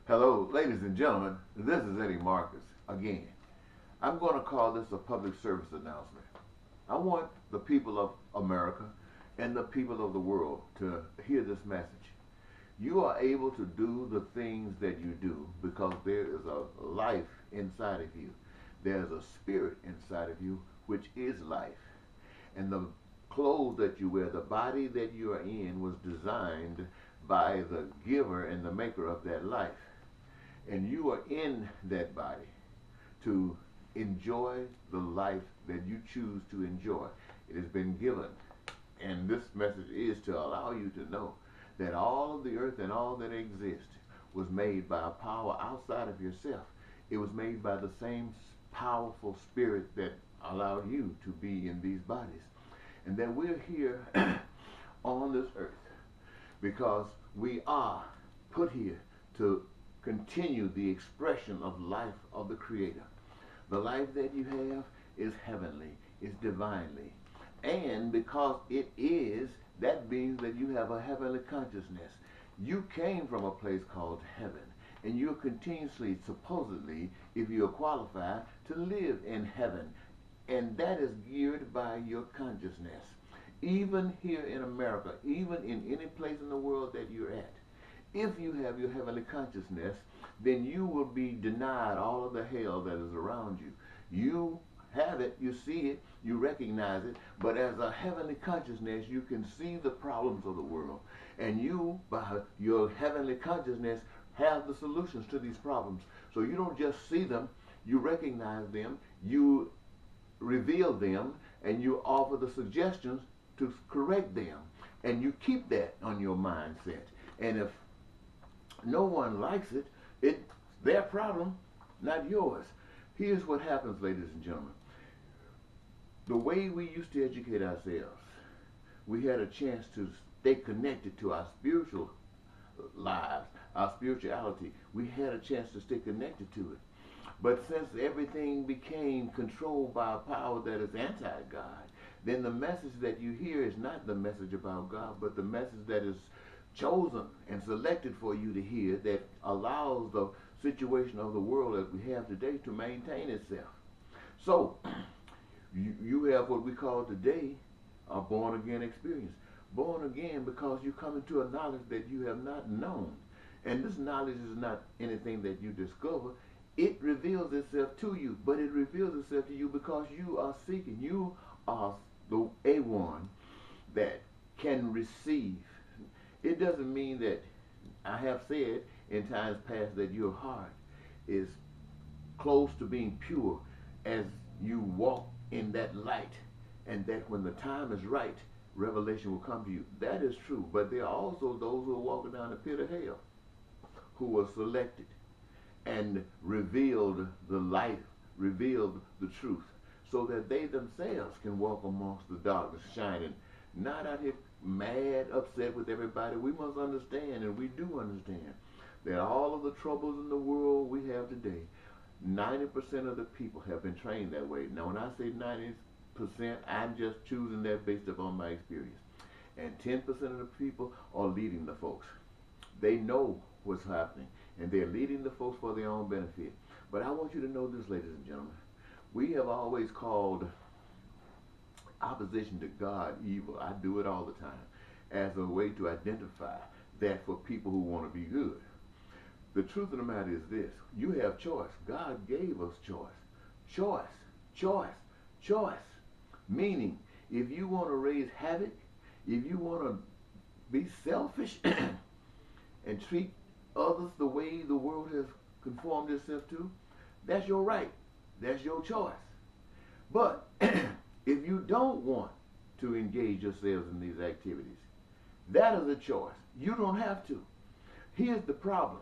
Hello, ladies and gentlemen. This is Eddie Marcus again. I'm going to call this a public service announcement. I want the people of America and the people of the world to hear this message. You are able to do the things that you do because there is a life inside of you. There's a spirit inside of you, which is life. And the clothes that you wear, the body that you are in, was designed by the giver and the maker of that life. And you are in that body to enjoy the life that you choose to enjoy. It has been given. And this message is to allow you to know that all of the earth and all that exists was made by a power outside of yourself. It was made by the same powerful spirit that allowed you to be in these bodies. And that we're here on this earth because we are put here to continue the expression of life of the Creator. The life that you have is heavenly, is divinely. And because it is, that means that you have a heavenly consciousness. You came from a place called heaven. And you're continuously, supposedly, if you're qualified, to live in heaven. And that is geared by your consciousness. Even here in America, even in any place in the world that you're at, if you have your heavenly consciousness, then you will be denied all of the hell that is around you. You have it, you see it, you recognize it, but as a heavenly consciousness, you can see the problems of the world. And you, by your heavenly consciousness, have the solutions to these problems. So you don't just see them, you recognize them, you reveal them, and you offer the suggestions to correct them. And you keep that on your mindset. And if no one likes it, it's their problem, not yours. Here's what happens, ladies and gentlemen. The way we used to educate ourselves, we had a chance to stay connected to our spiritual lives, our spirituality. We had a chance to stay connected to it. But since everything became controlled by a power that is anti-God, then the message that you hear is not the message about God, but the message that is chosen and selected for you to hear that allows the situation of the world that we have today to maintain itself. So, you have what we call today a born-again experience. Born again because you come into a knowledge that you have not known. And this knowledge is not anything that you discover. It reveals itself to you, but it reveals itself to you because you are seeking. You are the A1 that can receive. It doesn't mean that I have said in times past that your heart is close to being pure as you walk in that light, and that when the time is right, revelation will come to you. That is true, but there are also those who are walking down the pit of hell who were selected and revealed the light, revealed the truth, so that they themselves can walk amongst the darkness, shining, not out here mad, upset with everybody. We must understand, and we do understand, that all of the troubles in the world we have today, 90% of the people have been trained that way. Now, when I say 90%, I'm just choosing that based upon my experience. And 10% of the people are leading the folks. They know what's happening, and they're leading the folks for their own benefit. But I want you to know this, ladies and gentlemen. We have always called opposition to God evil. I do it all the time as a way to identify that for people who want to be good. The truth of the matter is this: you have choice. God gave us choice. Choice, choice, choice. Meaning, if you want to raise havoc, if you want to be selfish and treat others the way the world has conformed itself to, that's your right. That's your choice. But if you don't want to engage yourselves in these activities, that is a choice. You don't have to. Here's the problem.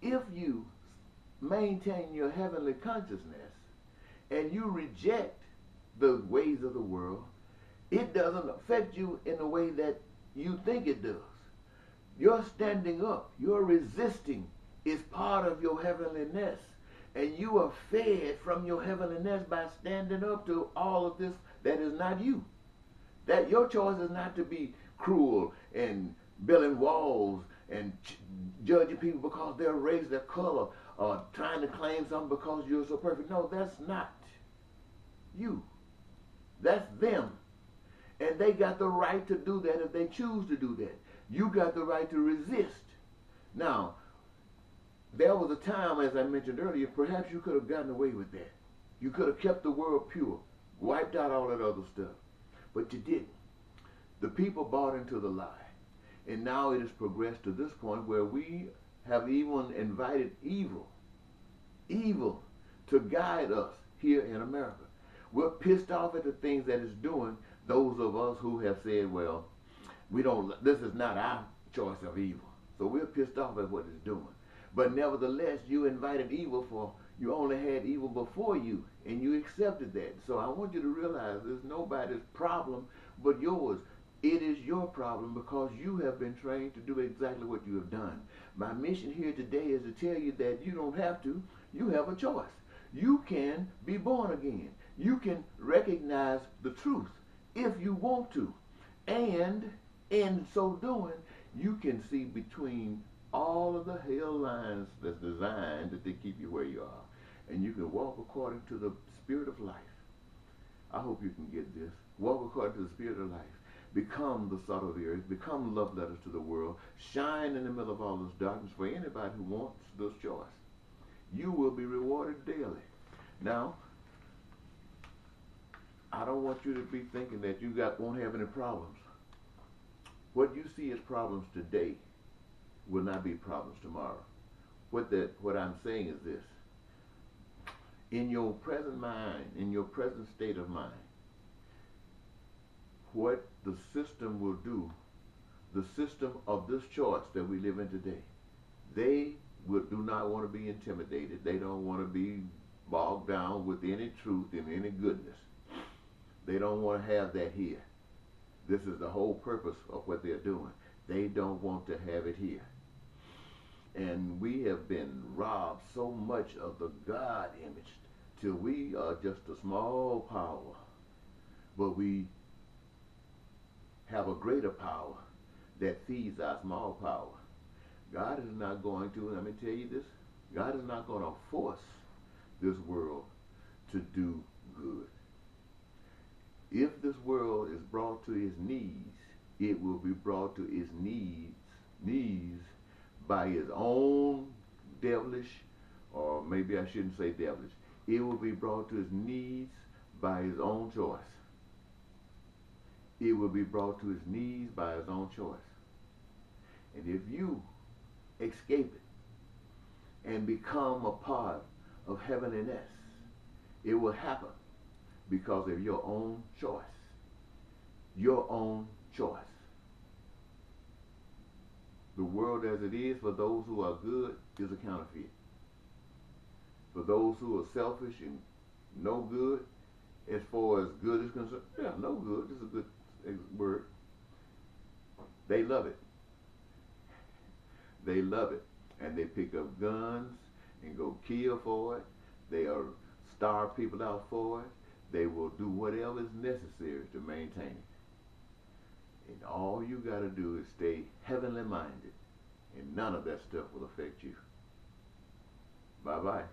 If you maintain your heavenly consciousness and you reject the ways of the world, it doesn't affect you in the way that you think it does. Your standing up, your resisting is part of your heavenliness. And you are fed from your heavenliness by standing up to all of this that is not you. That your choice is not to be cruel and building walls and judging people because their race, their color, or trying to claim something because you're so perfect. No, that's not you. That's them. And they got the right to do that if they choose to do that. You got the right to resist. Now, there was a time, as I mentioned earlier, perhaps you could have gotten away with that. You could have kept the world pure, wiped out all that other stuff. But you didn't. The people bought into the lie. And now it has progressed to this point where we have even invited evil to guide us here in America. We're pissed off at the things that it's doing, those of us who have said, well, this is not our choice of evil. So we're pissed off at what it's doing. But nevertheless, you invited evil, for you only had evil before you, and you accepted that. So I want you to realize there's nobody's problem but yours. It is your problem because you have been trained to do exactly what you have done. My mission here today is to tell you that you don't have to. You have a choice. You can be born again. You can recognize the truth if you want to. And in so doing, you can see between all of the hell lines that's designed that they keep you where you are. And you can walk according to the spirit of life. I hope you can get this. Walk according to the spirit of life. Become the salt of the earth. Become love letters to the world. Shine in the middle of all this darkness for anybody who wants this choice. You will be rewarded daily. Now, I don't want you to be thinking that you won't have any problems. What you see as problems today will not be problems tomorrow. What I'm saying is this. In your present mind, in your present state of mind, what the system will do, the system of this choice that we live in today, they do not want to be intimidated. They don't want to be bogged down with any truth and any goodness. They don't want to have that here. This is the whole purpose of what they're doing. They don't want to have it here. And we have been robbed so much of the God image till we are just a small power. But we have a greater power that feeds our small power. God is not going to, let me tell you this, God is not going to force this world to do good. If this world is brought to its knees, it will be brought to its knees by its own devilish, or maybe I shouldn't say devilish, it will be brought to its knees by his own choice. It will be brought to his knees by his own choice. And if you escape it and become a part of heavenliness, it will happen because of your own choice. Your own choice. The world as it is for those who are good is a counterfeit. For those who are selfish and no good, as far as good is concerned, yeah, no good is a good word. They love it. They love it. And they pick up guns and go kill for it. They'll starve people out for it. They will do whatever is necessary to maintain it. And all you got to do is stay heavenly minded. And none of that stuff will affect you. Bye-bye.